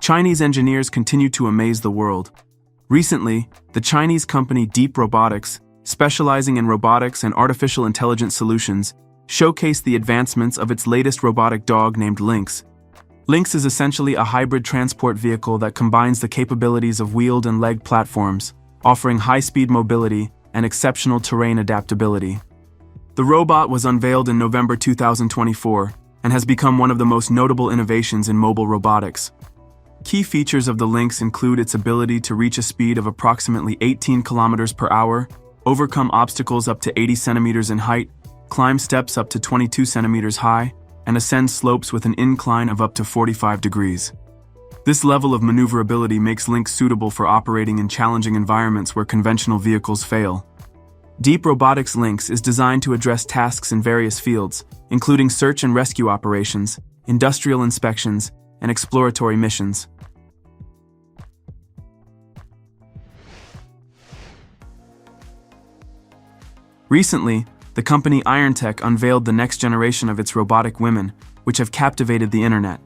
Chinese engineers continue to amaze the world. Recently, the Chinese company Deep Robotics, specializing in robotics and artificial intelligence solutions, showcased the advancements of its latest robotic dog named Lynx. Lynx is essentially a hybrid transport vehicle that combines the capabilities of wheeled and legged platforms, offering high-speed mobility and exceptional terrain adaptability. The robot was unveiled in November 2024 and has become one of the most notable innovations in mobile robotics. Key features of the Lynx include its ability to reach a speed of approximately 18 kilometers per hour, overcome obstacles up to 80 centimeters in height, climb steps up to 22 centimeters high, and ascend slopes with an incline of up to 45 degrees. This level of maneuverability makes Lynx suitable for operating in challenging environments where conventional vehicles fail. Deep Robotics Lynx is designed to address tasks in various fields, including search and rescue operations, industrial inspections, and exploratory missions. Recently, the company Irontech unveiled the next generation of its robotic women, which have captivated the internet.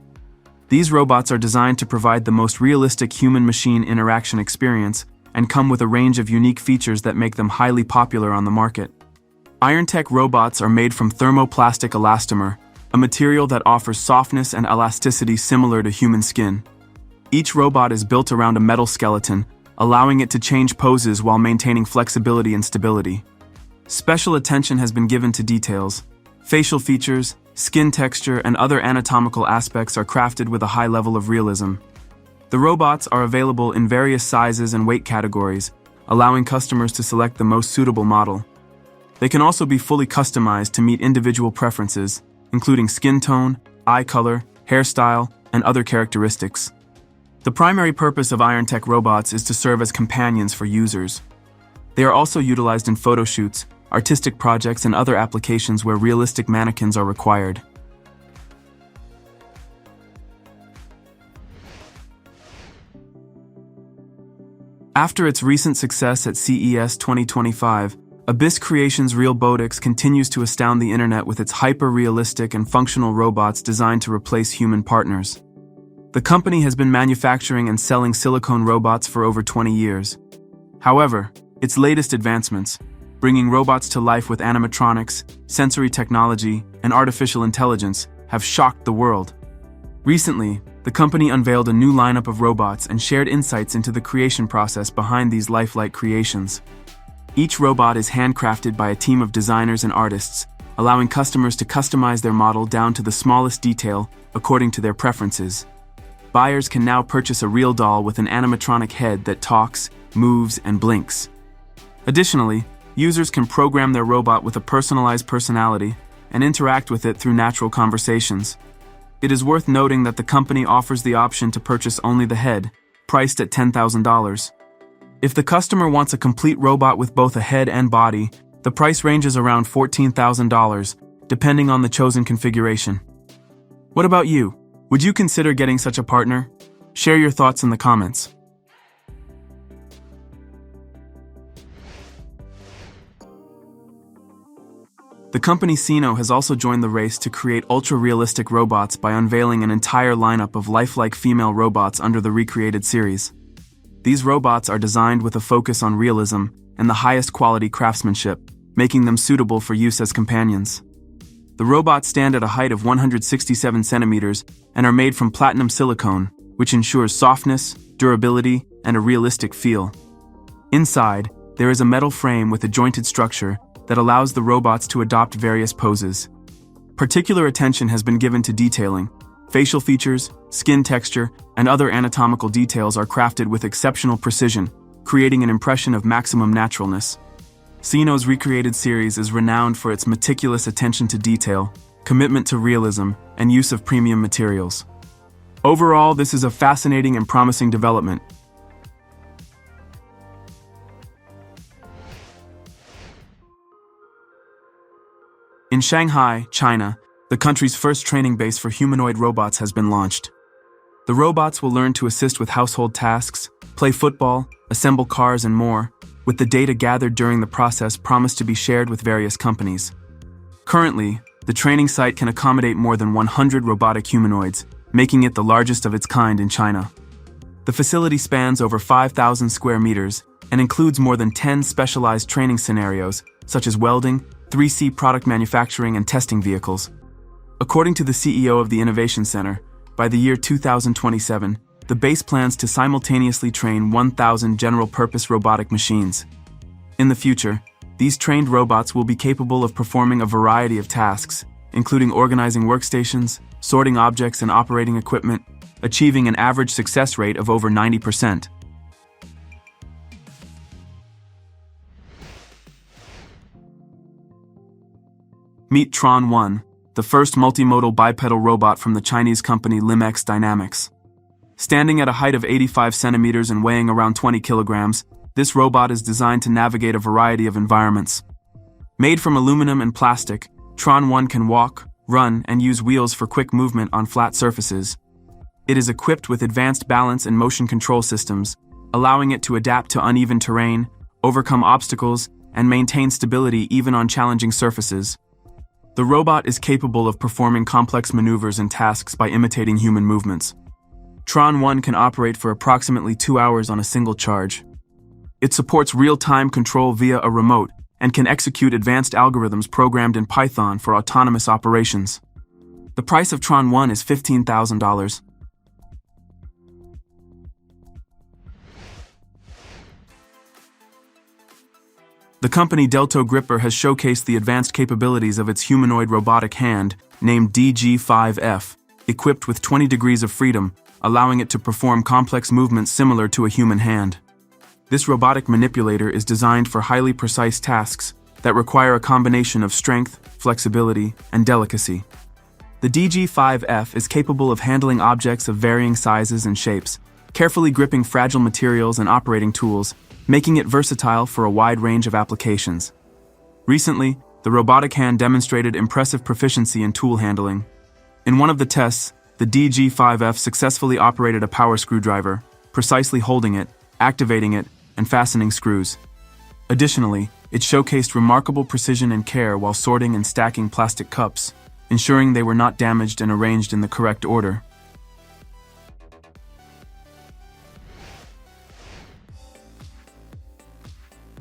These robots are designed to provide the most realistic human-machine interaction experience and come with a range of unique features that make them highly popular on the market. Irontech robots are made from thermoplastic elastomer, a material that offers softness and elasticity similar to human skin. Each robot is built around a metal skeleton, allowing it to change poses while maintaining flexibility and stability. Special attention has been given to details. Facial features, skin texture, and other anatomical aspects are crafted with a high level of realism. The robots are available in various sizes and weight categories, allowing customers to select the most suitable model. They can also be fully customized to meet individual preferences, including skin tone, eye color, hairstyle, and other characteristics. The primary purpose of Irontech robots is to serve as companions for users. They are also utilized in photo shoots, artistic projects, and other applications where realistic mannequins are required. After its recent success at CES 2025, Abyss Creations' Robotics continues to astound the internet with its hyper-realistic and functional robots designed to replace human partners. The company has been manufacturing and selling silicone robots for over 20 years. However, its latest advancements, bringing robots to life with animatronics, sensory technology, and artificial intelligence, have shocked the world. Recently, the company unveiled a new lineup of robots and shared insights into the creation process behind these lifelike creations. Each robot is handcrafted by a team of designers and artists, allowing customers to customize their model down to the smallest detail according to their preferences. Buyers can now purchase a real doll with an animatronic head that talks, moves, and blinks. Additionally, users can program their robot with a personalized personality and interact with it through natural conversations. It is worth noting that the company offers the option to purchase only the head, priced at $10,000. If the customer wants a complete robot with both a head and body, the price ranges around $14,000, depending on the chosen configuration. What about you? Would you consider getting such a partner? Share your thoughts in the comments. The company Ceno has also joined the race to create ultra-realistic robots by unveiling an entire lineup of lifelike female robots under the recreated series. These robots are designed with a focus on realism and the highest quality craftsmanship, making them suitable for use as companions. The robots stand at a height of 167 centimeters and are made from platinum silicone, which ensures softness, durability, and a realistic feel. Inside, there is a metal frame with a jointed structure that allows the robots to adopt various poses. Particular attention has been given to detailing. Facial features, skin texture, and other anatomical details are crafted with exceptional precision, creating an impression of maximum naturalness. Ceno's recreated series is renowned for its meticulous attention to detail, commitment to realism, and use of premium materials. Overall, this is a fascinating and promising development. In Shanghai, China, the country's first training base for humanoid robots has been launched. The robots will learn to assist with household tasks, play football, assemble cars, and more, with the data gathered during the process promised to be shared with various companies. Currently, the training site can accommodate more than 100 robotic humanoids, making it the largest of its kind in China. The facility spans over 5,000 square meters and includes more than 10 specialized training scenarios, such as welding, 3C product manufacturing, and testing vehicles. According to the CEO of the Innovation Center, by the year 2027, the base plans to simultaneously train 1,000 general-purpose robotic machines. In the future, these trained robots will be capable of performing a variety of tasks, including organizing workstations, sorting objects and operating equipment, achieving an average success rate of over 90%. Meet TronOne, the first multimodal bipedal robot from the Chinese company Lynx Dynamics. Standing at a height of 85 centimeters and weighing around 20 kilograms, this robot is designed to navigate a variety of environments. Made from aluminum and plastic, TronOne can walk, run, and use wheels for quick movement on flat surfaces. It is equipped with advanced balance and motion control systems, allowing it to adapt to uneven terrain, overcome obstacles, and maintain stability even on challenging surfaces. The robot is capable of performing complex maneuvers and tasks by imitating human movements. TronOne can operate for approximately 2 hours on a single charge. It supports real-time control via a remote and can execute advanced algorithms programmed in Python for autonomous operations. The price of TronOne is $15,000. The company Delto Gripper has showcased the advanced capabilities of its humanoid robotic hand, named DG5F, equipped with 20 degrees of freedom, allowing it to perform complex movements similar to a human hand. This robotic manipulator is designed for highly precise tasks that require a combination of strength, flexibility, and delicacy. The DG5F is capable of handling objects of varying sizes and shapes, carefully gripping fragile materials and operating tools, making it versatile for a wide range of applications. Recently, the robotic hand demonstrated impressive proficiency in tool handling. In one of the tests, the DG5F successfully operated a power screwdriver, precisely holding it, activating it, and fastening screws. Additionally, it showcased remarkable precision and care while sorting and stacking plastic cups, ensuring they were not damaged and arranged in the correct order.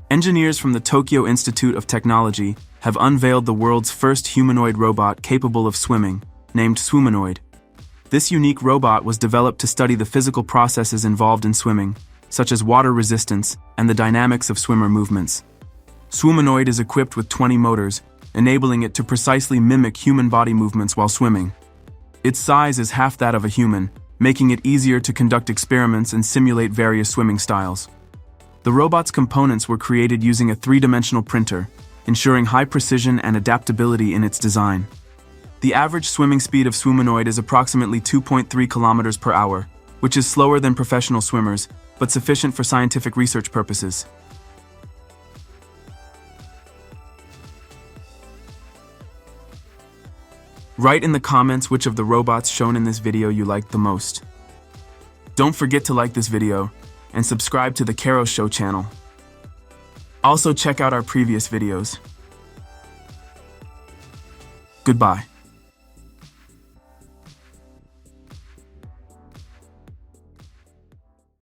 Engineers from the Tokyo Institute of Technology have unveiled the world's first humanoid robot capable of swimming, named Swimanoid. This unique robot was developed to study the physical processes involved in swimming, such as water resistance and the dynamics of swimmer movements. Swimanoid is equipped with 20 motors, enabling it to precisely mimic human body movements while swimming. Its size is half that of a human, making it easier to conduct experiments and simulate various swimming styles. The robot's components were created using a three-dimensional printer, ensuring high precision and adaptability in its design. The average swimming speed of Swimanoid is approximately 2.3 kilometers per hour, which is slower than professional swimmers, but sufficient for scientific research purposes. Write in the comments which of the robots shown in this video you liked the most. Don't forget to like this video and subscribe to the Cero Show channel. Also check out our previous videos. Goodbye.